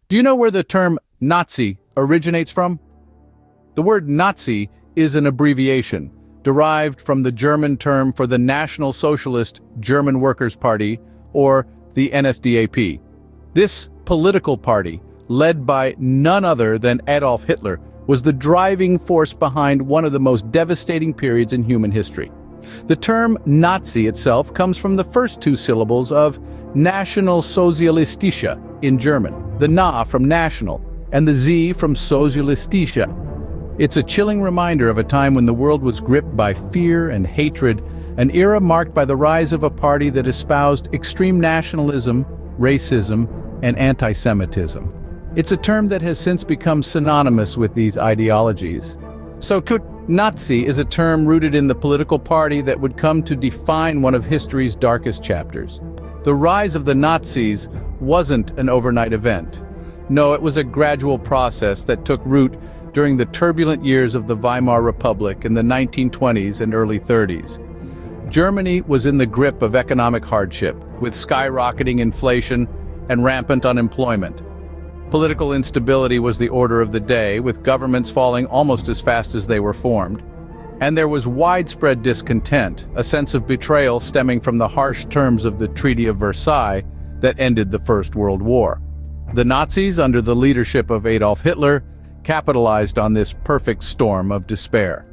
Do you know where the term Nazi originates from? The word Nazi is an abbreviation, derived from the German term for the National Socialist German Workers' Party, or the NSDAP. This political party, led by none other than Adolf Hitler, was the driving force behind one of the most devastating periods in human history. The term Nazi itself comes from the first two syllables of National Socialistische in German, the Na from national and the Z from Sozialistische. It's a chilling reminder of a time when the world was gripped by fear and hatred, an era marked by the rise of a party that espoused extreme nationalism, racism, and anti-Semitism. It's a term that has since become synonymous with these ideologies. So, Nazi is a term rooted in the political party that would come to define one of history's darkest chapters. The rise of the Nazis wasn't an overnight event. No, it was a gradual process that took root during the turbulent years of the Weimar Republic in the 1920s and early 30s. Germany was in the grip of economic hardship, with skyrocketing inflation and rampant unemployment. Political instability was the order of the day, with governments falling almost as fast as they were formed. And there was widespread discontent, a sense of betrayal stemming from the harsh terms of the Treaty of Versailles that ended the First World War. The Nazis, under the leadership of Adolf Hitler, capitalized on this perfect storm of despair.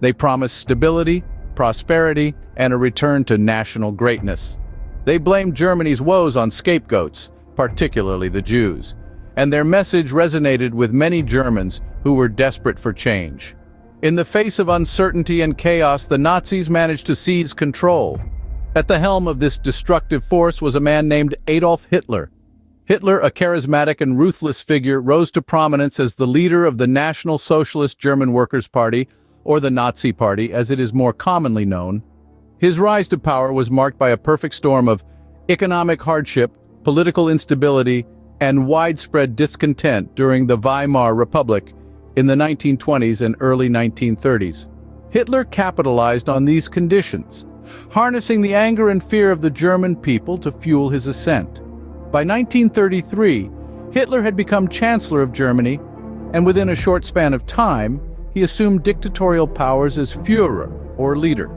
They promised stability, prosperity, and a return to national greatness. They blamed Germany's woes on scapegoats, particularly the Jews, and their message resonated with many Germans who were desperate for change. In the face of uncertainty and chaos, the Nazis managed to seize control. At the helm of this destructive force was a man named Adolf Hitler. Hitler, a charismatic and ruthless figure, rose to prominence as the leader of the National Socialist German Workers' Party, or the Nazi Party as it is more commonly known. His rise to power was marked by a perfect storm of economic hardship, political instability, and widespread discontent during the Weimar Republic in the 1920s and early 1930s. Hitler capitalized on these conditions, harnessing the anger and fear of the German people to fuel his ascent. By 1933, Hitler had become Chancellor of Germany, and within a short span of time, he assumed dictatorial powers as Führer, or leader.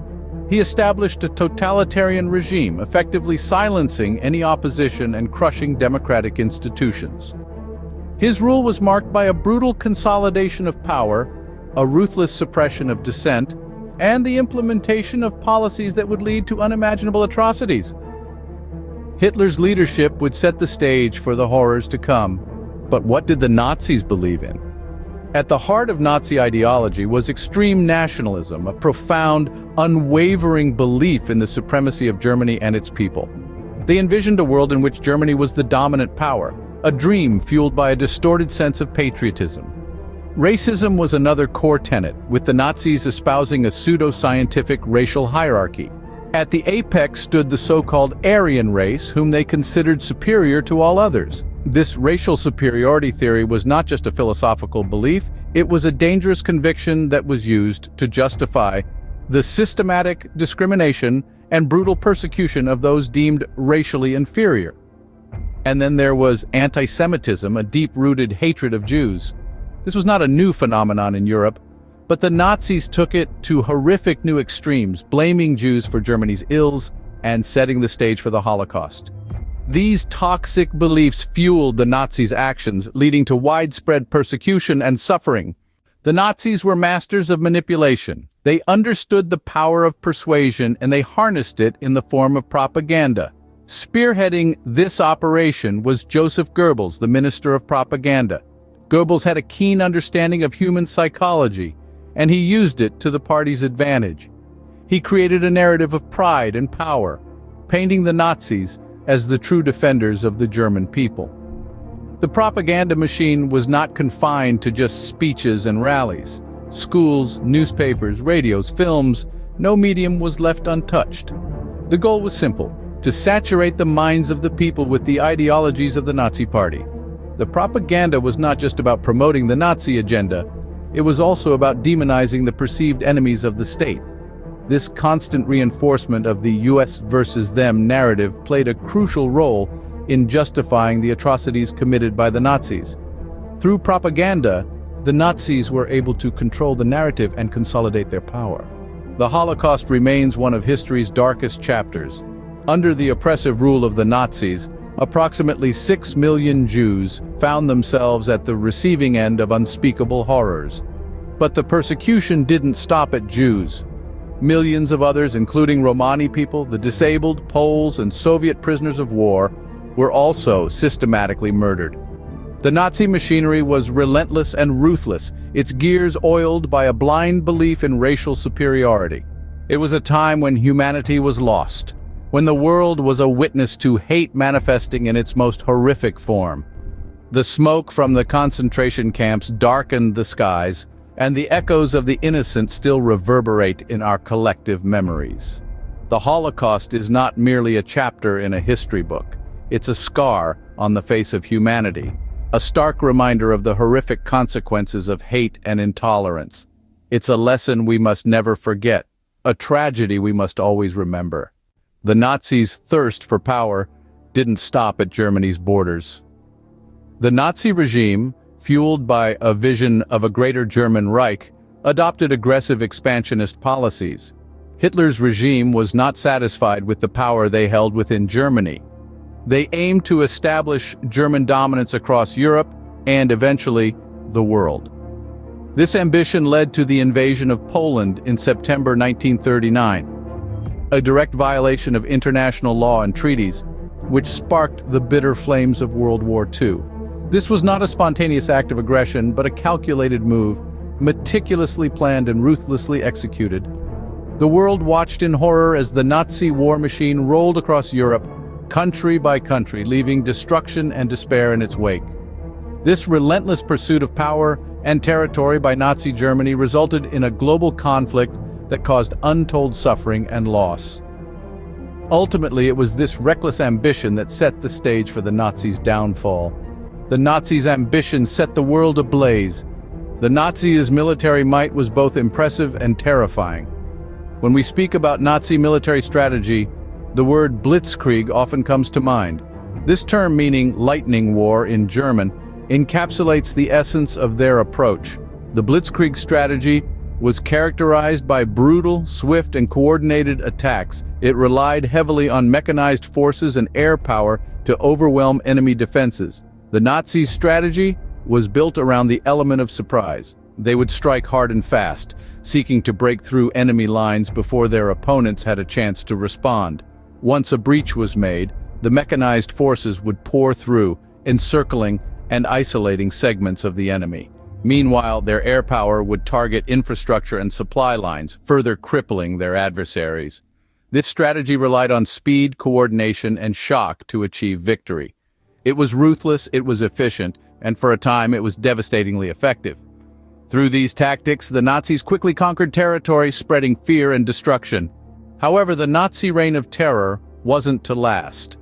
He established a totalitarian regime, effectively silencing any opposition and crushing democratic institutions. His rule was marked by a brutal consolidation of power, a ruthless suppression of dissent, and the implementation of policies that would lead to unimaginable atrocities. Hitler's leadership would set the stage for the horrors to come. But what did the Nazis believe in? At the heart of Nazi ideology was extreme nationalism, a profound, unwavering belief in the supremacy of Germany and its people. They envisioned a world in which Germany was the dominant power, a dream fueled by a distorted sense of patriotism. Racism was another core tenet, with the Nazis espousing a pseudo-scientific racial hierarchy. At the apex stood the so-called Aryan race, whom they considered superior to all others. This racial superiority theory was not just a philosophical belief, it was a dangerous conviction that was used to justify the systematic discrimination and brutal persecution of those deemed racially inferior. And then there was anti-Semitism, a deep-rooted hatred of Jews. This was not a new phenomenon in Europe, but the Nazis took it to horrific new extremes, blaming Jews for Germany's ills and setting the stage for the Holocaust. These toxic beliefs fueled the Nazis' actions, leading to widespread persecution and suffering. The Nazis were masters of manipulation. They understood the power of persuasion, and they harnessed it in the form of propaganda. Spearheading this operation was Joseph Goebbels, the Minister of Propaganda. Goebbels had a keen understanding of human psychology, and he used it to the party's advantage. He created a narrative of pride and power, painting the Nazis as the true defenders of the German people. The propaganda machine was not confined to just speeches and rallies. Schools, newspapers, radios, films, no medium was left untouched. The goal was simple: to saturate the minds of the people with the ideologies of the Nazi Party. The propaganda was not just about promoting the Nazi agenda, it was also about demonizing the perceived enemies of the state. This constant reinforcement of the US versus them narrative played a crucial role in justifying the atrocities committed by the Nazis. Through propaganda, the Nazis were able to control the narrative and consolidate their power. The Holocaust remains one of history's darkest chapters. Under the oppressive rule of the Nazis, approximately 6 million Jews found themselves at the receiving end of unspeakable horrors. But the persecution didn't stop at Jews. Millions of others, including Romani people, the disabled, Poles, and Soviet prisoners of war, were also systematically murdered. The Nazi machinery was relentless and ruthless, its gears oiled by a blind belief in racial superiority. It was a time when humanity was lost, when the world was a witness to hate manifesting in its most horrific form. The smoke from the concentration camps darkened the skies, and the echoes of the innocent still reverberate in our collective memories. The Holocaust is not merely a chapter in a history book. It's a scar on the face of humanity, a stark reminder of the horrific consequences of hate and intolerance. It's a lesson we must never forget, a tragedy we must always remember. The Nazis' thirst for power didn't stop at Germany's borders. The Nazi regime, fueled by a vision of a greater German Reich, adopted aggressive expansionist policies. Hitler's regime was not satisfied with the power they held within Germany. They aimed to establish German dominance across Europe and, eventually, the world. This ambition led to the invasion of Poland in September 1939, a direct violation of international law and treaties, which sparked the bitter flames of World War II. This was not a spontaneous act of aggression, but a calculated move, meticulously planned and ruthlessly executed. The world watched in horror as the Nazi war machine rolled across Europe, country by country, leaving destruction and despair in its wake. This relentless pursuit of power and territory by Nazi Germany resulted in a global conflict that caused untold suffering and loss. Ultimately, it was this reckless ambition that set the stage for the Nazis' downfall. The Nazis' ambition set the world ablaze. The Nazis' military might was both impressive and terrifying. When we speak about Nazi military strategy, the word blitzkrieg often comes to mind. This term, meaning lightning war in German, encapsulates the essence of their approach. The blitzkrieg strategy was characterized by brutal, swift, and coordinated attacks. It relied heavily on mechanized forces and air power to overwhelm enemy defenses. The Nazis' strategy was built around the element of surprise. They would strike hard and fast, seeking to break through enemy lines before their opponents had a chance to respond. Once a breach was made, the mechanized forces would pour through, encircling and isolating segments of the enemy. Meanwhile, their air power would target infrastructure and supply lines, further crippling their adversaries. This strategy relied on speed, coordination, and shock to achieve victory. It was ruthless, it was efficient, and for a time it was devastatingly effective. Through these tactics, the Nazis quickly conquered territory, spreading fear and destruction. However, the Nazi reign of terror wasn't to last.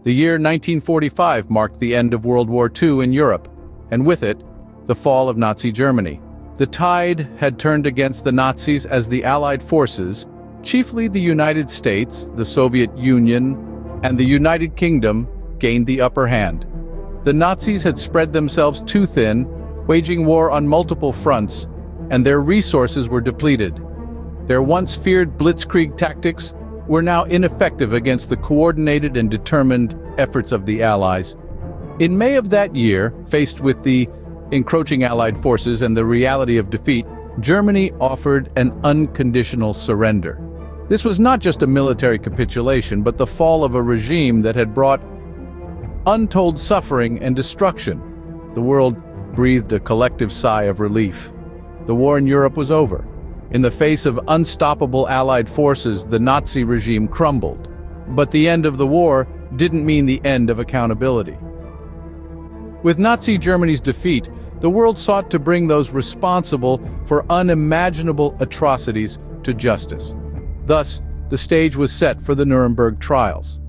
The year 1945 marked the end of World War II in Europe, and with it, the fall of Nazi Germany. The tide had turned against the Nazis as the Allied forces, chiefly the United States, the Soviet Union, and the United Kingdom, gained the upper hand. The Nazis had spread themselves too thin, waging war on multiple fronts, and their resources were depleted. Their once feared blitzkrieg tactics were now ineffective against the coordinated and determined efforts of the Allies. In May of that year, faced with the encroaching Allied forces and the reality of defeat, Germany offered an unconditional surrender. This was not just a military capitulation, but the fall of a regime that had brought untold suffering and destruction. The world breathed a collective sigh of relief. The war in Europe was over. In the face of unstoppable Allied forces, the Nazi regime crumbled. But the end of the war didn't mean the end of accountability. With Nazi Germany's defeat, the world sought to bring those responsible for unimaginable atrocities to justice. Thus, the stage was set for the Nuremberg trials.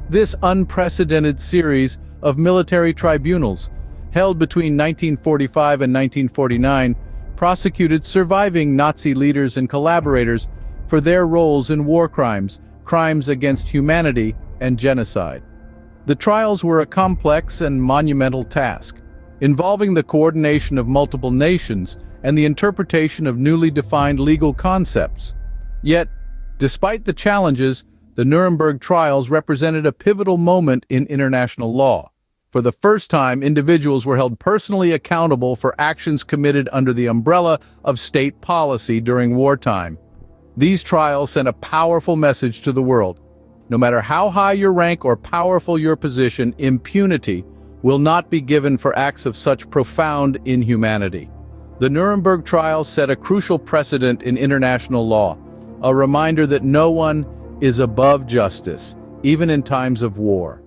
This unprecedented series of military tribunals, held between 1945 and 1949, prosecuted surviving Nazi leaders and collaborators for their roles in war crimes, crimes against humanity, and genocide. The trials were a complex and monumental task, involving the coordination of multiple nations and the interpretation of newly defined legal concepts. Yet, despite the challenges, the Nuremberg trials represented a pivotal moment in international law. For the first time, individuals were held personally accountable for actions committed under the umbrella of state policy during wartime. These trials sent a powerful message to the world. No matter how high your rank or powerful your position, impunity will not be given for acts of such profound inhumanity. The Nuremberg trials set a crucial precedent in international law, a reminder that no one is above justice, even in times of war.